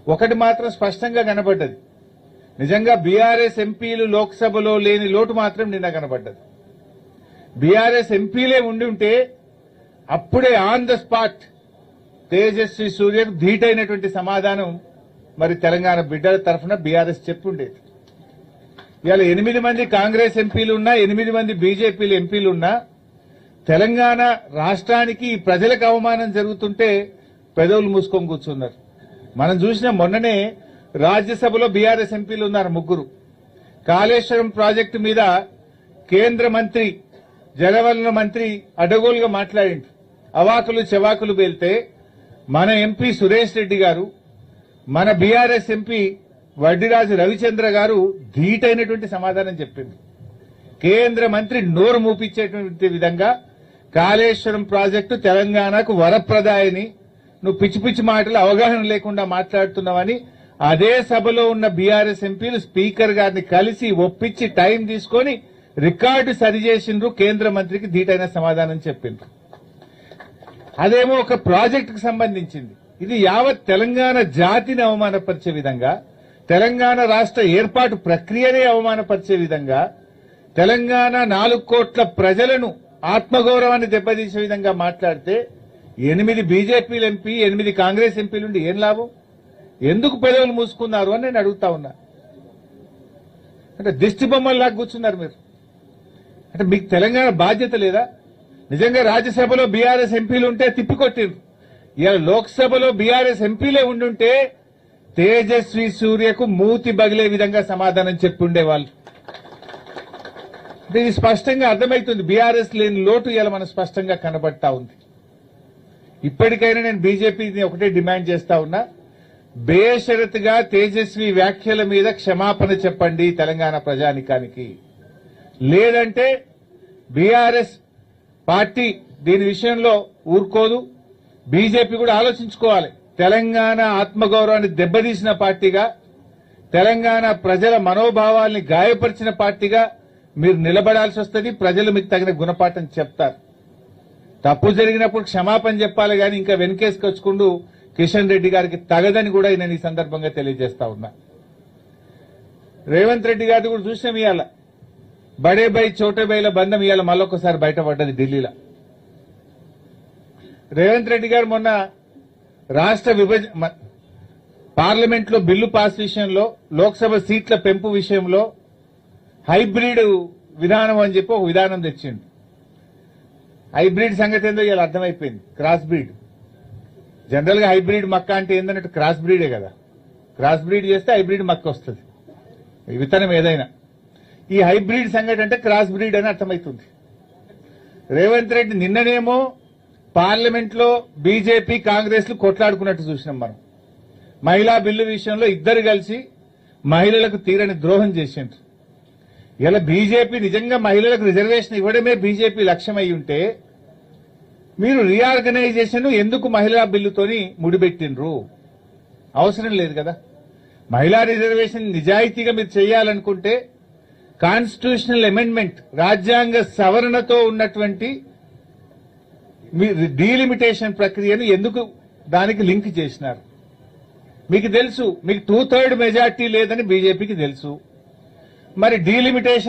ఒకటి మాత్రం స్పష్టంగా కనబడ్డది. నిజంగా బీఆర్ఎస్ ఎంపీలు లోక్సభలో లేని లోటు మాత్రం నిన్న కనబడ్డది. బీఆర్ఎస్ ఎంపీలే ఉండి ఉంటే అప్పుడే ఆన్ ద స్పాట్ తేజస్వి సూర్యకు ధీటైనటువంటి సమాధానం మరి తెలంగాణ బిడ్డల తరఫున బీఆర్ఎస్ చెప్పుండేది. ఇవాళ 8 మంది కాంగ్రెస్ ఎంపీలు ఉన్నా, 8 మంది బీజేపీలు ఎంపీలు ఉన్నా తెలంగాణ రాష్ట్రానికి ప్రజలకు అవమానం జరుగుతుంటే పెదవులు మూసుకొని కూర్చున్నారు. మనం చూసిన మొన్ననే రాజ్యసభలో బీఆర్ఎస్ ఎంపీలు ఉన్నారు 3. కాళేశ్వరం ప్రాజెక్టు మీద కేంద్ర మంత్రి జలవనరుల మంత్రి అడగోలుగా మాట్లాడింది. అవాకులు చెవాకులు పేలితే మన ఎంపీ సురేష్ రెడ్డి గారు, మన బీఆర్ఎస్ ఎంపీ వడ్డిరాజు రవిచంద్ర గారు ధీటైనటువంటి సమాధానం చెప్పింది. కేంద్ర మంత్రి నోరు మూపించేటువంటి విధంగా కాళేశ్వరం ప్రాజెక్టు తెలంగాణకు వరప్రదాయని, నువ్వు పిచ్చి పిచ్చి మాటలు అవగాహన లేకుండా మాట్లాడుతున్నావని అదే సభలో ఉన్న బీఆర్ఎస్ ఎంపీలు స్పీకర్ గారిని కలిసి ఒప్పించి టైం తీసుకొని రికార్డు సరిచేసిండ్రు. కేంద్ర మంత్రికి ధీటైన సమాధానం చెప్పిండ్రు. అదేమో ఒక ప్రాజెక్టుకు సంబంధించింది. ఇది యావత్ తెలంగాణ జాతిని అవమానపరిచే విధంగా, తెలంగాణ రాష్ట్ర ఏర్పాటు ప్రక్రియనే అవమానపరిచే విధంగా, తెలంగాణ 4 కోట్ల ప్రజలను ఆత్మగౌరవాన్ని దెబ్బతీసే విధంగా మాట్లాడితే 8 బీజేపీలు ఎంపీ, 8 కాంగ్రెస్ ఎంపీలుండి ఏం లాభం? ఎందుకు పెదవులు మూసుకున్నారు అని నేను అడుగుతా ఉన్నా. అంటే దిష్టి బొమ్మల్లాగా కూర్చున్నారు మీరు. అంటే మీకు తెలంగాణ బాధ్యత లేదా? నిజంగా రాజ్యసభలో బీఆర్ఎస్ ఎంపీలు ఉంటే తిప్పికొట్టిరు. ఇలా లోక్సభలో బీఆర్ఎస్ ఎంపీలే ఉండుంటే తేజస్వి సూర్యకు మూతి బగిలే విధంగా సమాధానం చెప్పుండేవాళ్ళు. అంటే ఇది స్పష్టంగా అర్థమవుతుంది. బీఆర్ఎస్ లేని లోటు ఇలా మనకు స్పష్టంగా కనబడతా ఉంది. ఇప్పటికైనా నేను బీజేపీని ఒకటే డిమాండ్ చేస్తా ఉన్నా, బేషరతుగా తేజస్వి వ్యాఖ్యల మీద క్షమాపణ చెప్పండి తెలంగాణ ప్రజానికానికి. లేదంటే బీఆర్ఎస్ పార్టీ దీని విషయంలో ఊరుకోదు. బీజేపీ కూడా ఆలోచించుకోవాలి. తెలంగాణ ఆత్మగౌరవాన్ని దెబ్బతీసిన పార్టీగా, తెలంగాణ ప్రజల మనోభావాల్ని గాయపరిచిన పార్టీగా మీరు నిలబడాల్సి వస్తుంది. ప్రజలు మీకు తగిన గుణపాఠం చెప్తారు. తప్పు జరిగినప్పుడు క్షమాపణ చెప్పాలి కానీ ఇంకా వెనకేసుకొచ్చుకుంటూ కిషన్ రెడ్డి గారికి తగదని కూడా నేను ఈ సందర్భంగా తెలియజేస్తా ఉన్నా. రేవంత్ రెడ్డి గారిని కూడా చూసినాం. ఇవాళ బడే బై చోటే బైల బంధం ఇవాళ మళ్ళొకసారి బయటపడ్డది ఢిల్లీలో. రేవంత్ రెడ్డి గారు మొన్న రాష్ట్ర విభజన పార్లమెంట్లో బిల్లు పాస్ విషయంలో, లోక్సభ సీట్ల పెంపు విషయంలో హైబ్రిడ్ విధానం అని చెప్పి ఒక విధానం తెచ్చిండు. హైబ్రిడ్ సంగతి ఏందో ఇలా అర్థమైపోయింది. Cross breed. జనరల్ గా హైబ్రిడ్ మక్క అంటే ఏందన్నట్టు క్రాస్ బ్రీడే కదా. క్రాస్ బ్రీడ్ చేస్తే హైబ్రిడ్ మక్క వస్తుంది, విత్తనం ఏదైనా. ఈ హైబ్రిడ్ సంగతి అంటే క్రాస్ బ్రీడ్ అని అర్థమవుతుంది. రేవంత్ రెడ్డి నిన్ననేమో పార్లమెంట్ లో బీజేపీ కాంగ్రెస్ లు కొట్లాడుకున్నట్టు చూసినాం మనం. మహిళా బిల్లు విషయంలో ఇద్దరు కలిసి మహిళలకు తీరని ద్రోహం చేసిండ్రు. ఇలా బీజేపీ నిజంగా మహిళలకు రిజర్వేషన్ ఇవ్వడమే బీజేపీ లక్ష్యం అయి ఉంటే మీరు రీఆర్గనైజేషన్ ఎందుకు మహిళా బిల్లుతోని ముడిపెట్టిండ్రు? అవసరం లేదు కదా. మహిళా రిజర్వేషన్ నిజాయితీగా మీరు చేయాలనుకుంటే కాన్స్టిట్యూషనల్ అమెండ్మెంట్, రాజ్యాంగ సవరణతో ఉన్నటువంటి డీలిమిటేషన్ ప్రక్రియను ఎందుకు దానికి లింక్ చేసినారు? మీకు తెలుసు, మీకు 2/3 మెజార్టీ లేదని బీజేపీకి తెలుసు. మరి డీలిమిటేషన్